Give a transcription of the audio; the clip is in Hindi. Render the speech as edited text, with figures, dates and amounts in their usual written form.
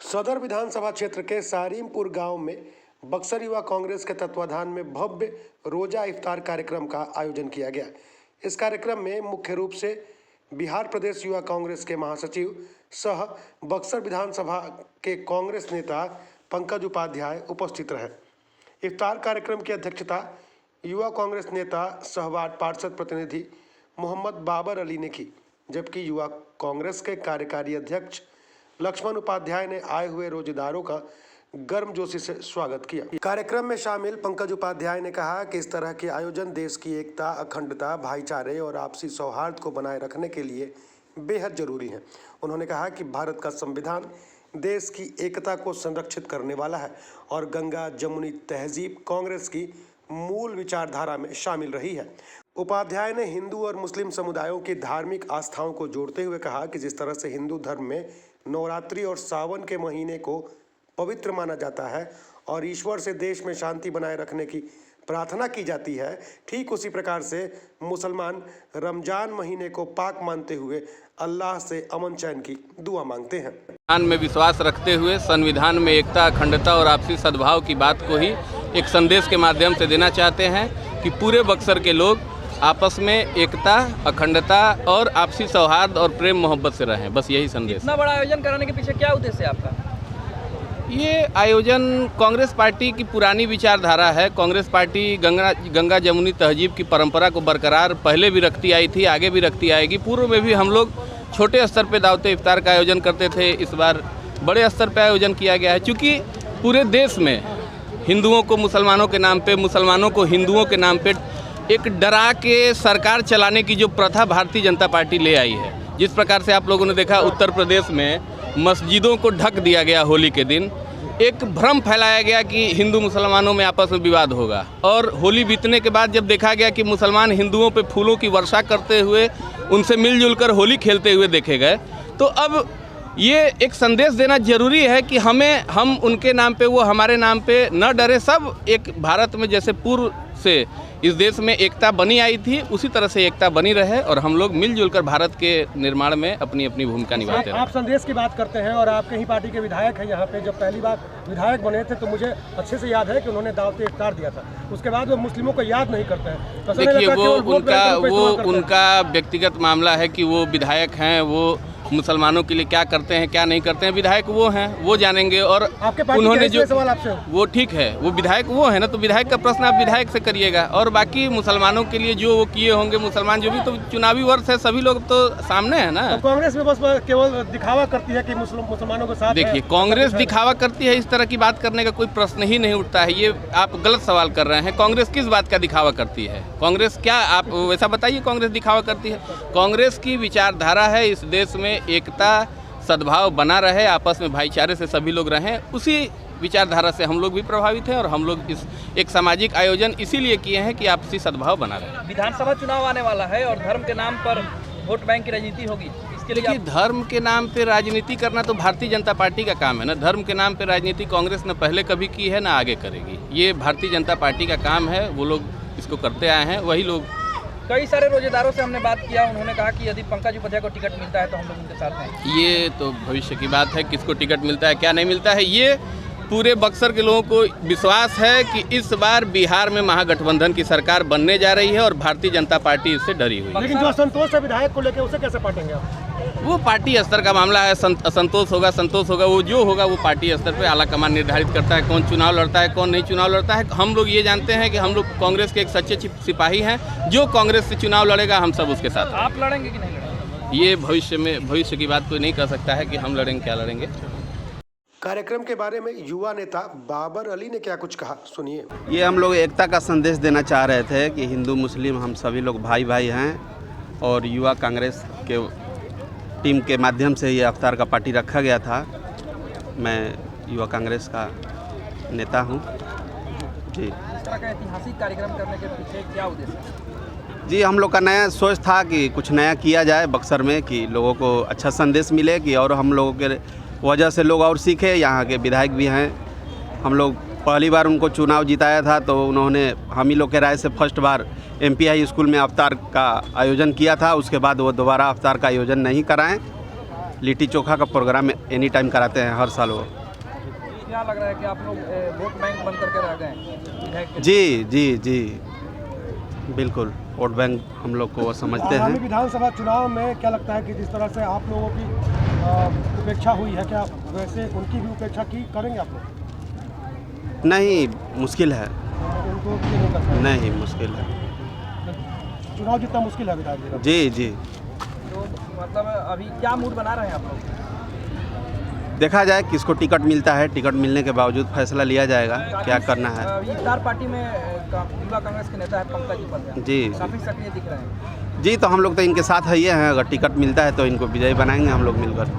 सदर विधानसभा क्षेत्र के सारीमपुर गांव में बक्सर युवा कांग्रेस के तत्वाधान में भव्य रोजा इफ्तार कार्यक्रम का आयोजन किया गया। इस कार्यक्रम में मुख्य रूप से बिहार प्रदेश युवा कांग्रेस के महासचिव सह बक्सर विधानसभा के कांग्रेस नेता पंकज उपाध्याय उपस्थित रहे। इफ्तार कार्यक्रम की अध्यक्षता युवा कांग्रेस नेता सह वार्ड पार्षद प्रतिनिधि मोहम्मद बाबर अली ने की, जबकि युवा कांग्रेस के कार्यकारी अध्यक्ष लक्ष्मण उपाध्याय ने आए हुए रोजेदारों का गर्मजोशी से स्वागत किया। कार्यक्रम में शामिल पंकज उपाध्याय ने कहा कि इस तरह के आयोजन देश की एकता, अखंडता, भाईचारे और आपसी सौहार्द को बनाए रखने के लिए बेहद जरूरी है। उन्होंने कहा कि भारत का संविधान देश की एकता को संरक्षित करने वाला है और गंगा जमुनी तहजीब कांग्रेस की मूल विचारधारा में शामिल रही है। उपाध्याय ने हिंदू और मुस्लिम समुदायों की धार्मिक आस्थाओं को जोड़ते हुए कहा कि जिस तरह से हिंदू धर्म में नवरात्रि और सावन के महीने को पवित्र माना जाता है और ईश्वर से देश में शांति बनाए रखने की प्रार्थना की जाती है, ठीक उसी प्रकार से मुसलमान रमजान महीने को पाक मानते हुए अल्लाह से अमन चैन की दुआ मांगते हैं। संविधान में विश्वास रखते हुए संविधान में एकता, अखंडता और आपसी सद्भाव की बात को ही एक संदेश के माध्यम से देना चाहते हैं कि पूरे बक्सर के लोग आपस में एकता, अखंडता और आपसी सौहार्द और प्रेम मोहब्बत से रहें। बस यही संदेश। इतना बड़ा आयोजन कराने के पीछे क्या उद्देश्य है आपका? ये आयोजन कांग्रेस पार्टी की पुरानी विचारधारा है। कांग्रेस पार्टी गंगा जमुनी तहजीब की परंपरा को बरकरार पहले भी रखती आई थी, आगे भी रखती आएगी। पूर्व में भी हम लोग छोटे स्तर पे दावते इफ्तार का आयोजन करते थे, इस बार बड़े स्तर पे आयोजन किया गया है। क्योंकि पूरे देश में हिंदुओं को मुसलमानों के नाम पे, मुसलमानों को हिंदुओं के नाम पे एक डरा के सरकार चलाने की जो प्रथा भारतीय जनता पार्टी ले आई है, जिस प्रकार से आप लोगों ने देखा उत्तर प्रदेश में मस्जिदों को ढक दिया गया, होली के दिन एक भ्रम फैलाया गया कि हिंदू मुसलमानों में आपस में विवाद होगा, और होली बीतने के बाद जब देखा गया कि मुसलमान हिंदुओं पे फूलों की वर्षा करते हुए उनसे मिलजुल कर होली खेलते हुए देखे गए, तो अब ये एक संदेश देना जरूरी है कि हम उनके नाम पे, वो हमारे नाम पे न डरे। सब एक भारत में जैसे पूर्व से इस देश में एकता बनी आई थी, उसी तरह से एकता बनी रहे और हम लोग मिलजुल कर भारत के निर्माण में अपनी अपनी भूमिका निभाते हैं। आप संदेश की बात करते हैं और आप कहीं पार्टी के विधायक हैं यहाँ पे। जब पहली बार विधायक बने थे तो मुझे अच्छे से याद है कि उन्होंने दावत इफ्तार दिया था, उसके बाद वो मुस्लिमों को याद नहीं करते हैं। तो देखिए, वो उनका व्यक्तिगत मामला है कि वो विधायक हैं, वो मुसलमानों के लिए क्या करते हैं क्या नहीं करते हैं, विधायक वो हैं, वो जानेंगे। और उन्होंने जो सवाल आपसे, वो ठीक है, वो विधायक वो है ना, तो विधायक का प्रश्न आप विधायक से करिएगा। और बाकी मुसलमानों के लिए जो वो किए होंगे, मुसलमान जो भी, तो चुनावी वर्ष है, सभी लोग तो सामने है ना। तो कांग्रेस में बस केवल दिखावा करती है कि मुसलमानों के साथ। देखिए, कांग्रेस दिखावा करती है, इस तरह की बात करने का कोई प्रश्न ही नहीं उठता है। ये आप गलत सवाल कर रहे हैं। कांग्रेस किस बात का दिखावा करती है? कांग्रेस क्या, आप वैसा बताइए, कांग्रेस दिखावा करती है? कांग्रेस की विचारधारा है इस देश में एकता, सद्भाव बना रहे, आपस में भाईचारे से सभी लोग रहें। उसी विचारधारा से हम लोग भी प्रभावित हैं और हम लोग इस एक सामाजिक आयोजन इसीलिए किए हैं कि आपसी सद्भाव बना रहे। विधानसभा चुनाव आने वाला है और धर्म के नाम पर वोट बैंक की राजनीति होगी, इसके लिए धर्म के नाम पे राजनीति करना तो भारतीय जनता पार्टी का काम है ना। धर्म के नाम पे राजनीति कांग्रेस ने पहले कभी की है ना आगे करेगी। ये भारतीय जनता पार्टी का काम है, वो लोग इसको करते आए हैं, वही लोग। कई सारे रोजेदारों से हमने बात किया, उन्होंने कहा कि यदि पंकज उपाध्याय को टिकट मिलता है तो हम लोग उनके साथ हैं। ये तो भविष्य की बात है, किसको टिकट मिलता है क्या नहीं मिलता है। ये पूरे बक्सर के लोगों को विश्वास है कि इस बार बिहार में महागठबंधन की सरकार बनने जा रही है और भारतीय जनता पार्टी इससे डरी हुई है। लेकिन जो असंतोष है विधायक को लेकर, उसे कैसे पाटेंगे आप? वो पार्टी स्तर का मामला है। असंतोष होगा, संतोष होगा, वो जो होगा वो पार्टी स्तर पे आला कमान निर्धारित करता है कौन चुनाव लड़ता है, कौन नहीं चुनाव लड़ता है। हम लोग ये जानते हैं कि हम लोग कांग्रेस के एक सच्चे सिपाही हैं। जो कांग्रेस से चुनाव लड़ेगा हम सब उसके साथ। आप लड़ेंगे कि नहीं लड़ेंगे? ये भविष्य की बात कोई नहीं कर सकता है कि हम लड़ेंगे क्या लड़ेंगे। कार्यक्रम के बारे में युवा नेता बाबर अली ने क्या कुछ कहा, सुनिए। ये हम लोग एकता का संदेश देना चाह रहे थे कि हिंदू मुस्लिम हम सभी लोग भाई भाई हैं, और युवा कांग्रेस के टीम के माध्यम से ये इफ्तार का पार्टी रखा गया था। मैं युवा कांग्रेस का नेता हूँ जी। इस तरह का ऐतिहासिक कार्यक्रम करने के पीछे क्या उद्देश्य है? जी, हम लोग का नया सोच था कि कुछ नया किया जाए बक्सर में, कि लोगों को अच्छा संदेश मिले, कि और हम लोगों के वजह से लोग और सीखे। यहाँ के विधायक भी हैं, हम लोग पहली बार उनको चुनाव जिताया था तो उन्होंने हम ही लोग के राय से फर्स्ट बार MPI स्कूल में इफ्तार का आयोजन किया था। उसके बाद वो दोबारा इफ्तार का आयोजन नहीं कराएं। लिट्टी चोखा का प्रोग्राम एनी टाइम कराते हैं हर साल वो। क्या लग रहा है कि आप लोग वोट बैंक बन करके रह गए विधायक के लिए? जी जी जी बिल्कुल वोट बैंक हम लोग को वो समझते आगामी हैं। विधानसभा चुनाव में क्या लगता है कि जिस तरह से आप लोगों की उपेक्षा हुई है, क्या वैसे उनकी भी उपेक्षा की करेंगे आप लोग? नहीं मुश्किल है, उनको भी नहीं कर सकते। नहीं मुश्किल है। चुनाव जितना मुश्किल है विधायक जी का। जी जी तो मतलब अभी क्या मूड बना रहे हैं आप लोग? देखा जाए किसको टिकट मिलता है, टिकट मिलने के बावजूद फैसला लिया जाएगा क्या करना है। अभी इफ्तार पार्टी में युवा कांग्रेस के नेता है पंकज उपाध्याय जी काफी सक्रिय दिख रहे हैं। जी तो हम लोग तो इनके साथ ही हैं, अगर टिकट मिलता है तो इनको विजयी बनाएंगे हम लोग मिलकर।